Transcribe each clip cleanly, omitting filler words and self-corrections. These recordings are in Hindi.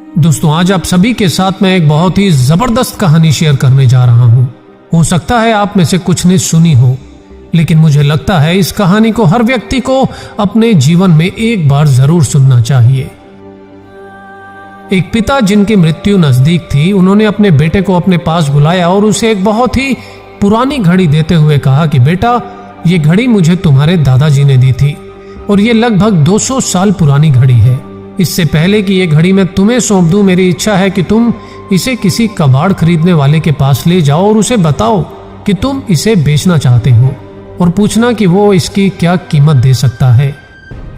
दोस्तों, आज आप सभी के साथ मैं एक बहुत ही जबरदस्त कहानी शेयर करने जा रहा हूं। हो सकता है आप में से कुछ ने सुनी हो, लेकिन मुझे लगता है इस कहानी को हर व्यक्ति को अपने जीवन में एक बार जरूर सुनना चाहिए। एक पिता जिनकी मृत्यु नजदीक थी, उन्होंने अपने बेटे को अपने पास बुलाया और उसे एक बहुत ही पुरानी घड़ी देते हुए कहा कि बेटा, ये घड़ी मुझे तुम्हारे दादाजी ने दी थी और ये लगभग 200 साल पुरानी घड़ी है। इससे पहले कि ये घड़ी मैं तुम्हें सौंप दूं, मेरी इच्छा है कि तुम इसे किसी कबाड़ खरीदने वाले के पास ले जाओ और उसे बताओ कि तुम इसे बेचना चाहते हो और पूछना कि वो इसकी क्या कीमत दे सकता है।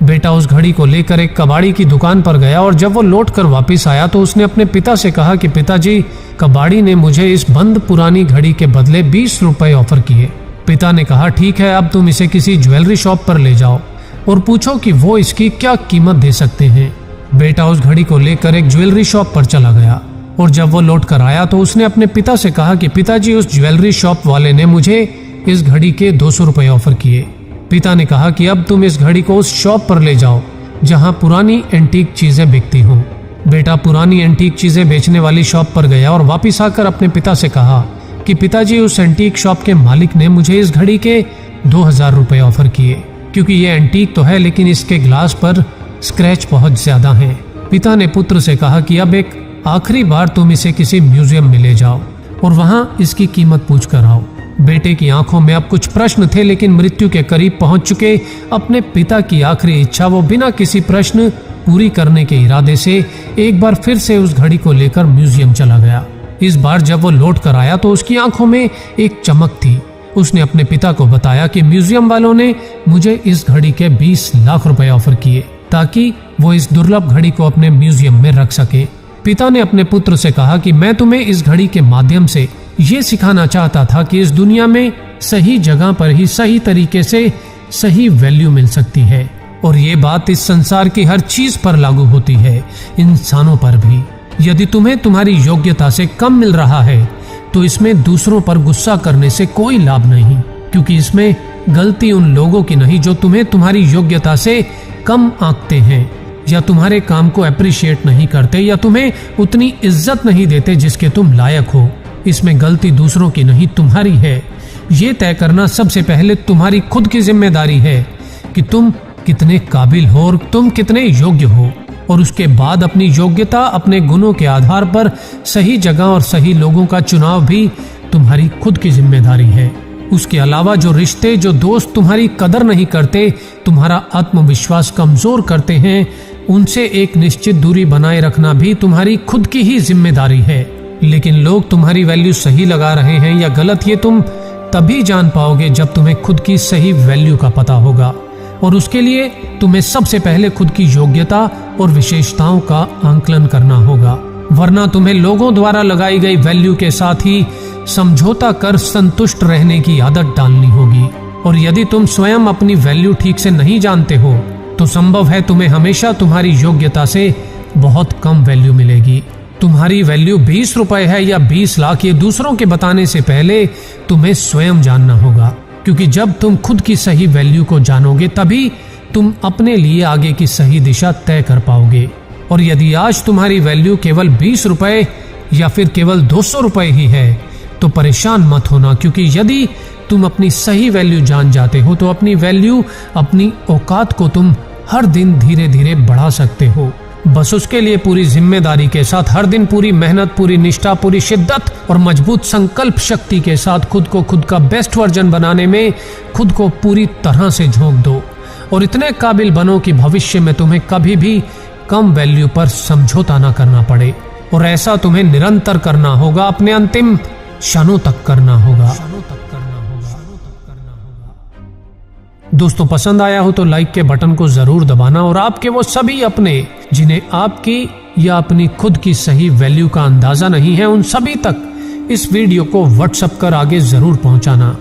बेटा उस घड़ी को लेकर एक कबाड़ी की दुकान पर गया और जब वो लौट कर वापिस आया तो उसने अपने पिता से कहा कि पिताजी, कबाड़ी ने मुझे इस बंद पुरानी घड़ी के बदले 20 रुपए ऑफर किए। पिता ने कहा, ठीक है, अब तुम इसे किसी ज्वेलरी शॉप पर ले जाओ और पूछो कि वो इसकी क्या कीमत दे सकते हैं। बेटा उस घड़ी को लेकर एक ज्वेलरी शॉप पर चला गया और जब वो लौट कर आया तो उसने अपने पिता से कहा कि पिताजी, उस ज्वेलरी शॉप वाले ने मुझे इस घड़ी के 200 रुपए ऑफर किए। पिता ने कहा कि अब तुम इस घड़ी को उस शॉप पर ले जाओ जहां पुरानी एंटीक चीजें बिकती हो। बेटा पुरानी एंटीक चीजें बेचने वाली शॉप पर गया और वापिस आकर अपने पिता से कहा कि पिताजी, उस एंटीक शॉप के मालिक ने मुझे इस घड़ी के 2000 रुपए ऑफर किए, क्योंकि ये एंटीक तो है लेकिन इसके ग्लास पर स्क्रैच बहुत ज्यादा है। पिता ने पुत्र से कहा कि अब एक आखिरी बार तुम इसे किसी म्यूजियम में ले जाओ और वहां इसकी कीमत पूछ कर आओ। बेटे की आंखों में अब कुछ प्रश्न थे, लेकिन मृत्यु के करीब पहुंच चुके अपने पिता की आखिरी इच्छा वो बिना किसी प्रश्न पूरी करने के इरादे से एक बार फिर से उस घड़ी को लेकर म्यूजियम चला गया। इस बार जब वो लौट कर आया तो उसकी आंखों में एक चमक थी। उसने अपने पिता को बताया कि म्यूजियम वालों ने मुझे इस घड़ी के 20 लाख रुपए ऑफर किए ताकि वो इस दुर्लभ घड़ी को अपने म्यूजियम में रख सके। पिता ने अपने पुत्र से कहा कि मैं तुम्हें इस घड़ी के माध्यम से ये सिखाना चाहता था कि इस दुनिया में सही जगह पर ही सही तरीके से सही वैल्यू मिल सकती है और ये बात इस संसार की हर चीज पर लागू होती है, इंसानों पर भी। यदि तुम्हें तुम्हारी योग्यता से कम मिल रहा है तो इसमें दूसरों पर गुस्सा करने से कोई लाभ नहीं, क्योंकि इसमें गलती उन लोगों की नहीं जो तुम्हें तुम्हारी योग्यता से कम आंकते हैं या तुम्हारे काम को अप्रिशिएट नहीं करते या तुम्हें उतनी इज्जत नहीं देते जिसके तुम लायक हो। इसमें गलती दूसरों की नहीं, तुम्हारी है। ये तय करना सबसे पहले तुम्हारी खुद की जिम्मेदारी है कि तुम कितने काबिल हो और तुम कितने योग्य हो, और उसके बाद अपनी योग्यता, अपने गुणों के आधार पर सही जगह और सही लोगों का चुनाव भी तुम्हारी खुद की जिम्मेदारी है। उसके अलावा जो रिश्ते, जो दोस्त तुम्हारी कदर नहीं करते, तुम्हारा आत्मविश्वास कमजोर करते हैं, उनसे एक निश्चित दूरी बनाए रखना भी तुम्हारी खुद की ही जिम्मेदारी है। लेकिन लोग तुम्हारी वैल्यू सही लगा रहे हैं या गलत, ये तुम तभी जान पाओगे जब तुम्हें खुद की सही वैल्यू का पता होगा, और उसके लिए तुम्हें सबसे पहले खुद की योग्यता और विशेषताओं का आंकलन करना होगा। वरना तुम्हें लोगों द्वारा लगाई गई वैल्यू के साथ ही समझौता कर संतुष्ट रहने की आदत डालनी होगी। और यदि तुम स्वयं अपनी वैल्यू ठीक से नहीं जानते हो तो संभव है तुम्हें हमेशा तुम्हारी योग्यता से बहुत कम वैल्यू मिलेगी। तुम्हारी वैल्यू 20 रुपए है या 20 लाख, ये दूसरों के बताने से पहले तुम्हें स्वयं जानना होगा, क्योंकि जब तुम खुद की सही वैल्यू को जानोगे तभी तुम अपने लिए आगे की सही दिशा तय कर पाओगे। और यदि आज तुम्हारी वैल्यू केवल 20 रुपए या फिर केवल 200 रुपए ही है तो परेशान मत होना, क्योंकि यदि तुम अपनी सही वैल्यू जान जाते हो तो अपनी वैल्यू, अपनी औकात को तुम हर दिन धीरे धीरे बढ़ा सकते हो। बस उसके लिए पूरी जिम्मेदारी के साथ हर दिन पूरी मेहनत, पूरी निष्ठा, पूरी शिद्दत और मजबूत संकल्प शक्ति के साथ खुद को खुद का बेस्ट वर्जन बनाने में खुद को पूरी तरह से झोंक दो और इतने काबिल बनो कि भविष्य में तुम्हें कभी भी कम वैल्यू पर समझौता ना करना पड़े। और ऐसा तुम्हें निरंतर करना होगा, अपने अंतिम क्षणों तक करना होगा। दोस्तों, पसंद आया हो तो लाइक के बटन को जरूर दबाना और आपके वो सभी अपने जिन्हें आपकी या अपनी खुद की सही वैल्यू का अंदाजा नहीं है, उन सभी तक इस वीडियो को व्हाट्सएप कर आगे जरूर पहुंचाना।